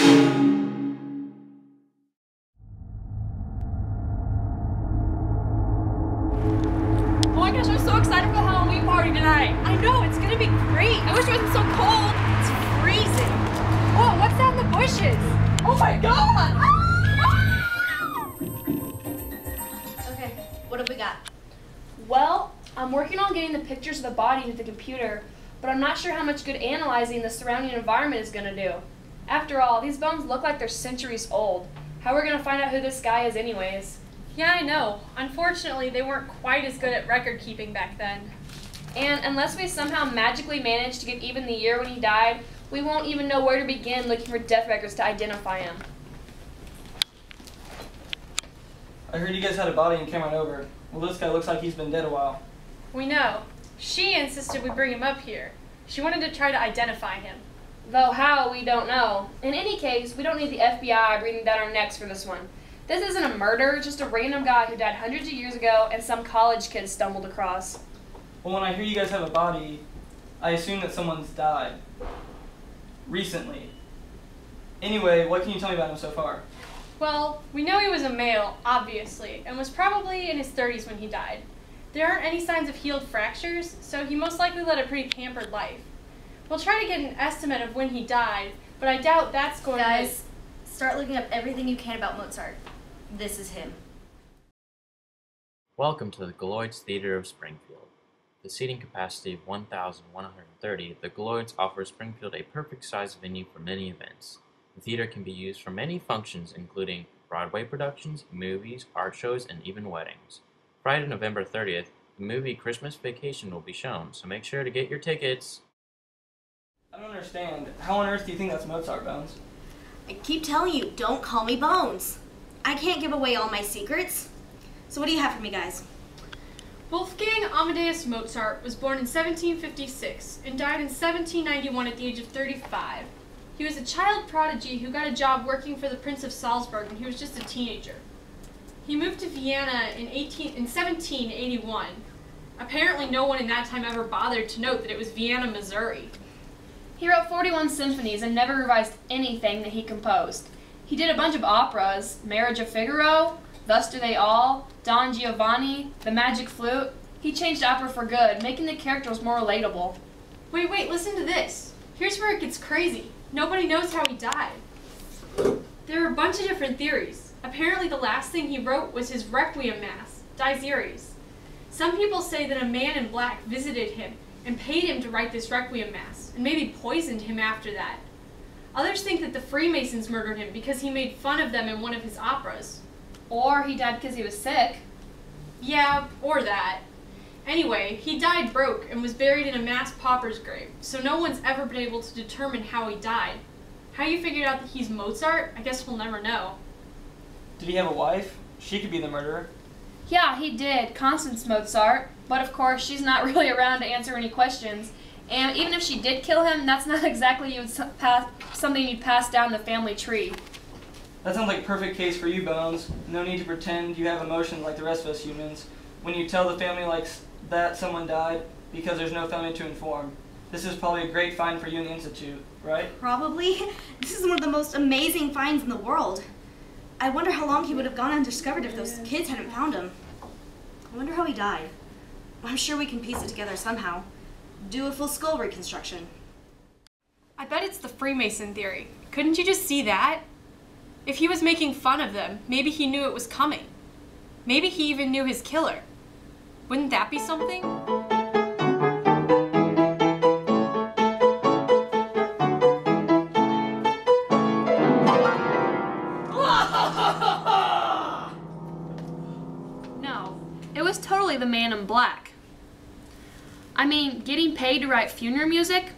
Oh my gosh, I'm so excited for the Halloween party tonight. I know, it's gonna be great. I wish it wasn't so cold. It's freezing. Whoa, what's that in the bushes? Oh my god! Okay, what have we got? Well, I'm working on getting the pictures of the body into the computer, but I'm not sure how much good analyzing the surrounding environment is gonna do. After all, these bones look like they're centuries old. How are we gonna find out who this guy is anyways? Yeah, I know. Unfortunately, they weren't quite as good at record keeping back then. And unless we somehow magically manage to get even the year when he died, we won't even know where to begin looking for death records to identify him. I heard you guys had a body and came on over. Well, this guy looks like he's been dead a while. We know. She insisted we bring him up here. She wanted to try to identify him. Though how, we don't know. In any case, we don't need the FBI breathing down our necks for this one. This isn't a murder, just a random guy who died hundreds of years ago and some college kid stumbled across. Well, when I hear you guys have a body, I assume that someone's died. Recently. Anyway, what can you tell me about him so far? Well, we know he was a male, obviously, and was probably in his 30s when he died. There aren't any signs of healed fractures, so he most likely led a pretty pampered life. We'll try to get an estimate of when he died, but I doubt that's going to... Guys, start looking up everything you can about Mozart. This is him. Welcome to the Galloids Theater of Springfield. With a seating capacity of 1,130, the Galloids offer Springfield a perfect-sized venue for many events. The theater can be used for many functions, including Broadway productions, movies, art shows, and even weddings. Friday, November 30th, the movie Christmas Vacation will be shown, so make sure to get your tickets. I don't understand. How on earth do you think that's Mozart, Bones? I keep telling you, don't call me Bones. I can't give away all my secrets. So what do you have for me, guys? Wolfgang Amadeus Mozart was born in 1756 and died in 1791 at the age of 35. He was a child prodigy who got a job working for the Prince of Salzburg when he was just a teenager. He moved to Vienna in 1781. Apparently no one in that time ever bothered to note that it was Vienna, Missouri. He wrote 41 symphonies and never revised anything that he composed. He did a bunch of operas, Marriage of Figaro, Thus Do They All, Don Giovanni, The Magic Flute. He changed opera for good, making the characters more relatable. Wait, listen to this. Here's where it gets crazy. Nobody knows how he died. There are a bunch of different theories. Apparently the last thing he wrote was his Requiem Mass, Dies Iris. Some people say that a man in black visited him and paid him to write this Requiem Mass, and maybe poisoned him after that. Others think that the Freemasons murdered him because he made fun of them in one of his operas. Or he died because he was sick. Yeah, or that. Anyway, he died broke and was buried in a mass pauper's grave, so no one's ever been able to determine how he died. How you figured out that he's Mozart, I guess we'll never know. Did he have a wife? She could be the murderer. Yeah, he did, Constance Mozart, but of course she's not really around to answer any questions. And even if she did kill him, that's not exactly something you'd pass down the family tree. That sounds like a perfect case for you, Bones. No need to pretend you have emotions like the rest of us humans. When you tell the family like that someone died, because there's no family to inform. This is probably a great find for you in the Institute, right? Probably. This is one of the most amazing finds in the world. I wonder how long he would have gone undiscovered if those kids hadn't found him. I wonder how he died. I'm sure we can piece it together somehow. Do a full skull reconstruction. I bet it's the Freemason theory. Couldn't you just see that? If he was making fun of them, maybe he knew it was coming. Maybe he even knew his killer. Wouldn't that be something? No, it was totally the man in black. I mean, getting paid to write funeral music?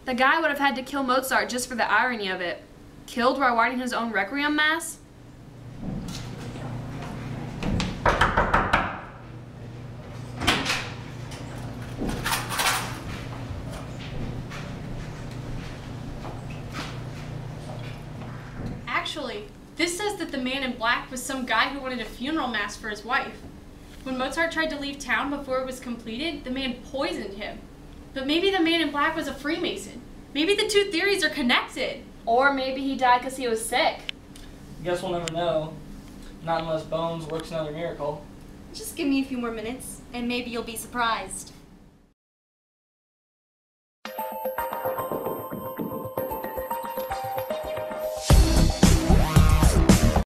The guy would have had to kill Mozart just for the irony of it. Killed while writing his own Requiem Mass? Actually, this says that the man in black was some guy who wanted a funeral mass for his wife. When Mozart tried to leave town before it was completed, the man poisoned him. But maybe the man in black was a Freemason. Maybe the two theories are connected. Or maybe he died because he was sick. Guess we'll never know. Not unless Bones works another miracle. Just give me a few more minutes, and maybe you'll be surprised.